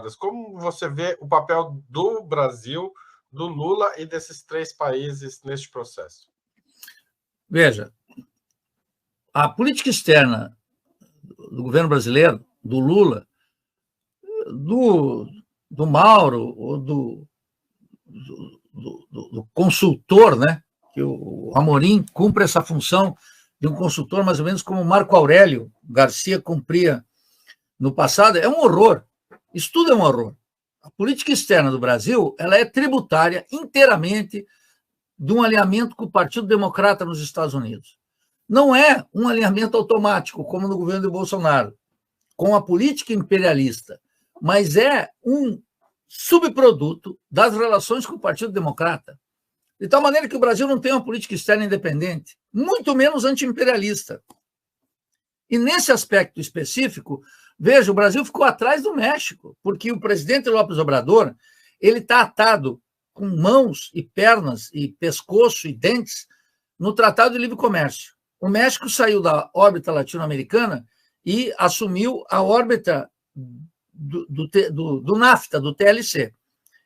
camadas. Como você vê o papel do Brasil, do Lula e desses três países neste processo? Veja, a política externa do governo brasileiro, do Lula, do Mauro, ou do consultor, né? Que o Amorim cumpre essa função de um consultor, mais ou menos como Marco Aurélio Garcia cumpria no passado, é um horror. Isso tudo é um horror. A política externa do Brasil, ela é tributária inteiramente de um alinhamento com o Partido Democrata nos Estados Unidos. Não é um alinhamento automático, como no governo de Bolsonaro, com a política imperialista, mas é um subproduto das relações com o Partido Democrata. De tal maneira que o Brasil não tem uma política externa independente, muito menos anti-imperialista. E nesse aspecto específico, veja, o Brasil ficou atrás do México, porque o presidente López Obrador ele está atado com mãos e pernas e pescoço e dentes no Tratado de Livre Comércio. O México saiu da órbita latino-americana e assumiu a órbita do NAFTA, do TLC.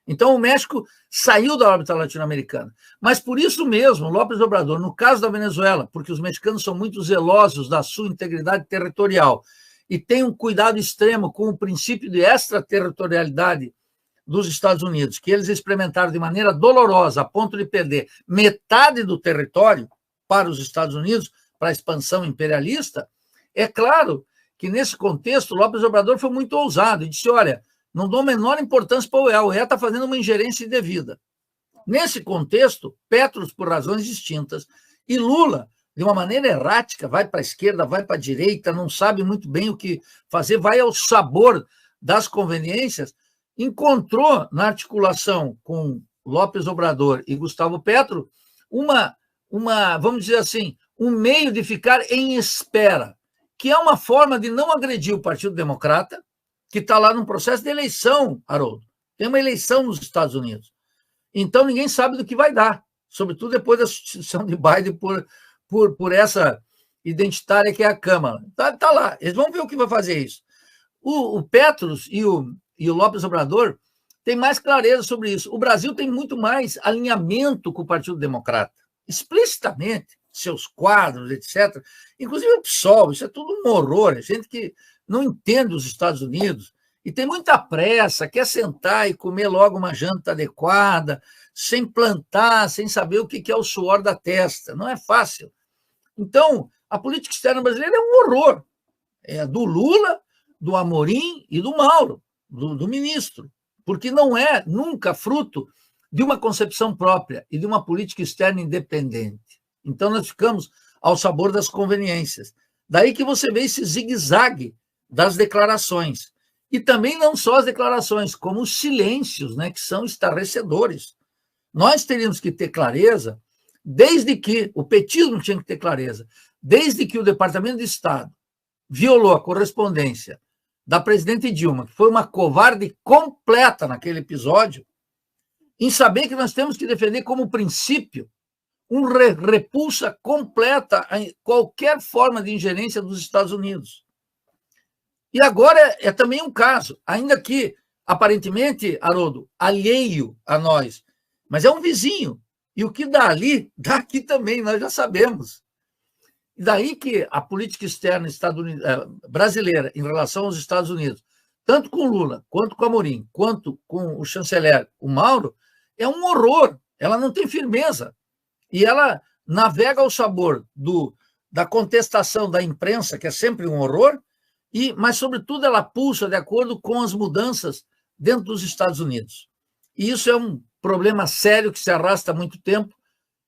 Então, o México saiu da órbita latino-americana. Mas, por isso mesmo, López Obrador, no caso da Venezuela, porque os mexicanos são muito zelosos da sua integridade territorial e têm um cuidado extremo com o princípio de extraterritorialidade dos Estados Unidos, que eles experimentaram de maneira dolorosa, a ponto de perder metade do território para os Estados Unidos, para a expansão imperialista, é claro que, nesse contexto, López Obrador foi muito ousado e disse, olha, não dou a menor importância para o UE. O UE está fazendo uma ingerência indevida. Nesse contexto, Petros, por razões distintas, e Lula, de uma maneira errática, vai para a esquerda, vai para a direita, não sabe muito bem o que fazer, vai ao sabor das conveniências, encontrou na articulação com López Obrador e Gustavo Petro vamos dizer assim, um meio de ficar em espera, que é uma forma de não agredir o Partido Democrata, que está lá num processo de eleição, Haroldo. Tem uma eleição nos Estados Unidos. Então, ninguém sabe do que vai dar, sobretudo depois da substituição de Biden por essa identitária que é a Câmara. Tá lá, eles vão ver o que vai fazer isso. O Petros e o López Obrador têm mais clareza sobre isso. O Brasil tem muito mais alinhamento com o Partido Democrata, explicitamente, seus quadros, etc. Inclusive o PSOL, isso é tudo um horror, é gente que não entende os Estados Unidos e tem muita pressa, quer sentar e comer logo uma janta adequada, sem plantar, sem saber o que é o suor da testa. Não é fácil. Então, a política externa brasileira é um horror. É do Lula, do Amorim e do Mauro, do ministro, porque não é nunca fruto de uma concepção própria e de uma política externa independente. Então, nós ficamos ao sabor das conveniências. Daí que você vê esse zigue-zague das declarações. E também não só as declarações, como os silêncios, né, que são estarrecedores. Nós teríamos que ter clareza, desde que o petismo tinha que ter clareza, desde que o Departamento de Estado violou a correspondência da presidente Dilma, que foi uma covarde completa naquele episódio, em saber que nós temos que defender como princípio repulsa completa a qualquer forma de ingerência dos Estados Unidos. E agora é também um caso, ainda que, aparentemente, Haroldo, alheio a nós, mas é um vizinho. E o que dá ali, dá aqui também, nós já sabemos. E daí que a política externa brasileira em relação aos Estados Unidos, tanto com Lula, quanto com Amorim, quanto com o chanceler, o Mauro, é um horror. Ela não tem firmeza. E ela navega ao sabor da contestação da imprensa, que é sempre um horror, mas, sobretudo, ela pulsa de acordo com as mudanças dentro dos Estados Unidos. E isso é um problema sério que se arrasta há muito tempo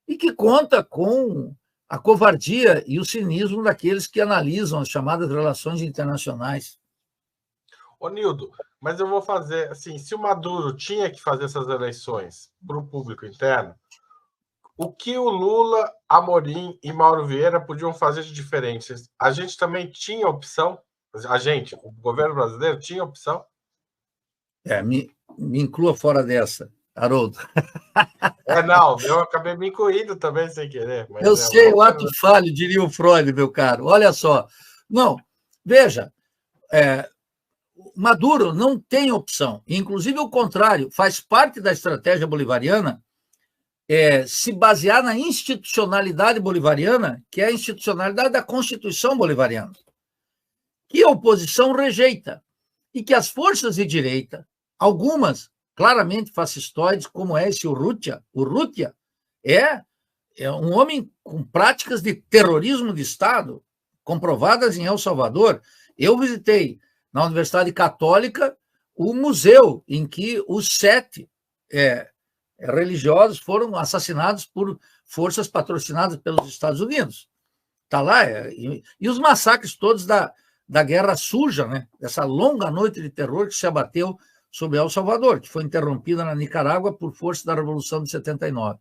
e que conta com a covardia e o cinismo daqueles que analisam as chamadas relações internacionais. Ô, Nildo, mas eu vou fazer, assim, se o Maduro tinha que fazer essas eleições para o público interno, o que o Lula, Amorim e Mauro Vieira podiam fazer de diferente? A gente também tinha opção? O governo brasileiro tinha opção? Me inclua fora dessa, Haroldo. Não, eu acabei me incluindo também sem querer. Mas eu sei, o ato falho, diria o Freud, meu caro. Olha só. Não, veja, Maduro não tem opção, inclusive o contrário, faz parte da estratégia bolivariana se basear na institucionalidade bolivariana, que é a institucionalidade da Constituição bolivariana, que a oposição rejeita, e que as forças de direita, algumas claramente fascistoides, como é esse Urrutia, é um homem com práticas de terrorismo de Estado comprovadas em El Salvador. Eu visitei na Universidade Católica o museu em que os 7 religiosos foram assassinados por forças patrocinadas pelos Estados Unidos. Está lá. E os massacres todos da Guerra Suja, né? Dessa longa noite de terror que se abateu sobre El Salvador, que foi interrompida na Nicarágua por força da Revolução de 79.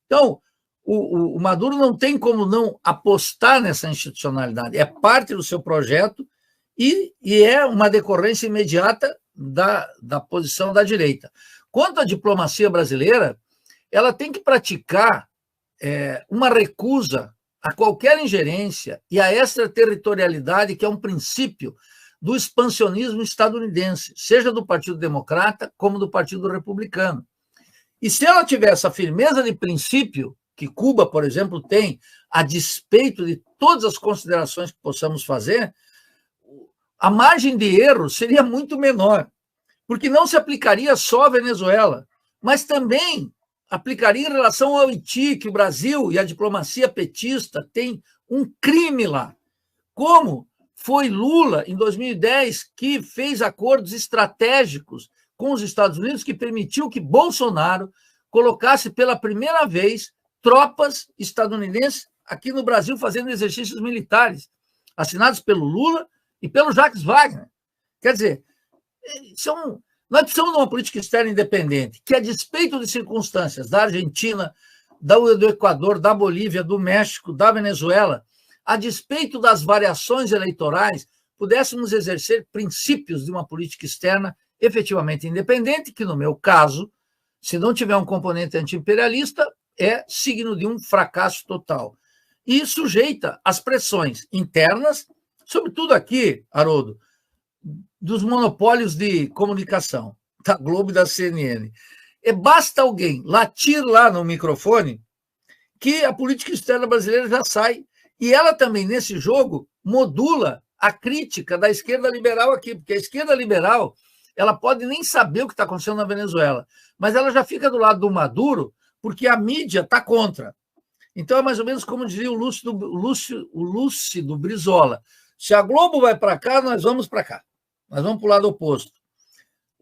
Então, o Maduro não tem como não apostar nessa institucionalidade. É parte do seu projeto e é uma decorrência imediata da posição da direita. Quanto à diplomacia brasileira, ela tem que praticar uma recusa a qualquer ingerência e a extraterritorialidade, que é um princípio do expansionismo estadunidense, seja do Partido Democrata como do Partido Republicano. E se ela tiver essa firmeza de princípio, que Cuba, por exemplo, tem, a despeito de todas as considerações que possamos fazer, a margem de erro seria muito menor, porque não se aplicaria só à Venezuela, mas também aplicaria em relação ao Haiti, que o Brasil e a diplomacia petista têm um crime lá. Como foi Lula, em 2010, que fez acordos estratégicos com os Estados Unidos que permitiu que Bolsonaro colocasse pela primeira vez tropas estadunidenses aqui no Brasil fazendo exercícios militares, assinados pelo Lula e pelo Jacques Wagner. Quer dizer, nós precisamos de uma política externa independente, que, a despeito de circunstâncias da Argentina, do Equador, da Bolívia, do México, da Venezuela, a despeito das variações eleitorais, pudéssemos exercer princípios de uma política externa efetivamente independente, que, no meu caso, se não tiver um componente anti-imperialista, é signo de um fracasso total. E sujeita às pressões internas, sobretudo aqui, Haroldo, dos monopólios de comunicação, da Globo e da CNN. Basta alguém latir lá no microfone que a política externa brasileira já sai. E ela também, nesse jogo, modula a crítica da esquerda liberal aqui, porque a esquerda liberal ela pode nem saber o que está acontecendo na Venezuela, mas ela já fica do lado do Maduro porque a mídia está contra. Então é mais ou menos como diria o Lúcido Brizola: se a Globo vai para cá, nós vamos para cá. Nós vamos para o lado oposto.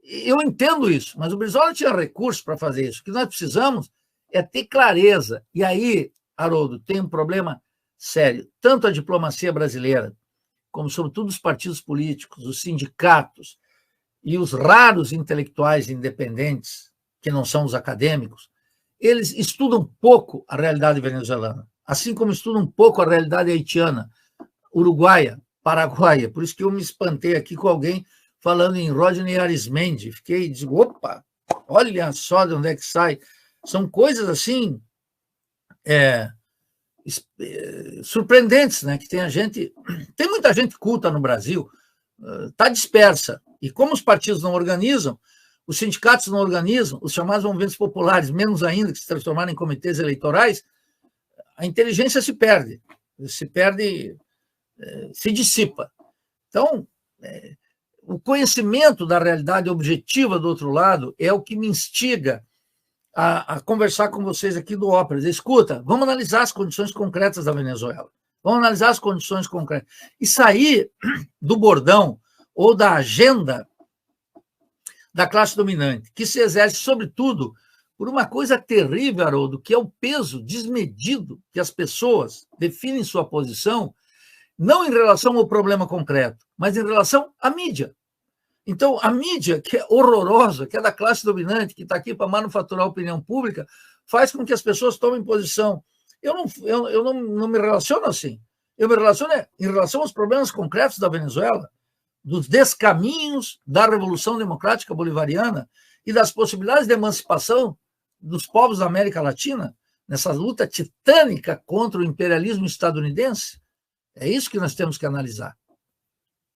Eu entendo isso, mas o Brizola tinha recursos para fazer isso. O que nós precisamos é ter clareza. E aí, Haroldo, tem um problema sério. Tanto a diplomacia brasileira, como sobretudo os partidos políticos, os sindicatos e os raros intelectuais independentes, que não são os acadêmicos, eles estudam pouco a realidade venezuelana, assim como estudam pouco a realidade haitiana, uruguaia, paraguaia. Por isso que eu me espantei aqui com alguém falando em Rodney Arismendi. Digo, opa, olha só de onde é que sai. São coisas assim surpreendentes, né? Que tem muita gente culta no Brasil, está dispersa. E como os partidos não organizam, os sindicatos não organizam, os chamados movimentos populares, menos ainda, que se transformaram em comitês eleitorais, a inteligência se perde, se dissipa. Então, o conhecimento da realidade objetiva do outro lado é o que me instiga a conversar com vocês aqui do Ópera. Escuta, vamos analisar as condições concretas da Venezuela. Vamos analisar as condições concretas. E sair do bordão ou da agenda da classe dominante, que se exerce, sobretudo, por uma coisa terrível, Haroldo, que é o peso desmedido que as pessoas definem sua posição, não em relação ao problema concreto, mas em relação à mídia. Então, a mídia, que é horrorosa, que é da classe dominante, que está aqui para manufaturar a opinião pública, faz com que as pessoas tomem posição. Eu não me relaciono assim. Eu me relaciono em relação aos problemas concretos da Venezuela, dos descaminhos da Revolução Democrática Bolivariana e das possibilidades de emancipação dos povos da América Latina, nessa luta titânica contra o imperialismo estadunidense. É isso que nós temos que analisar.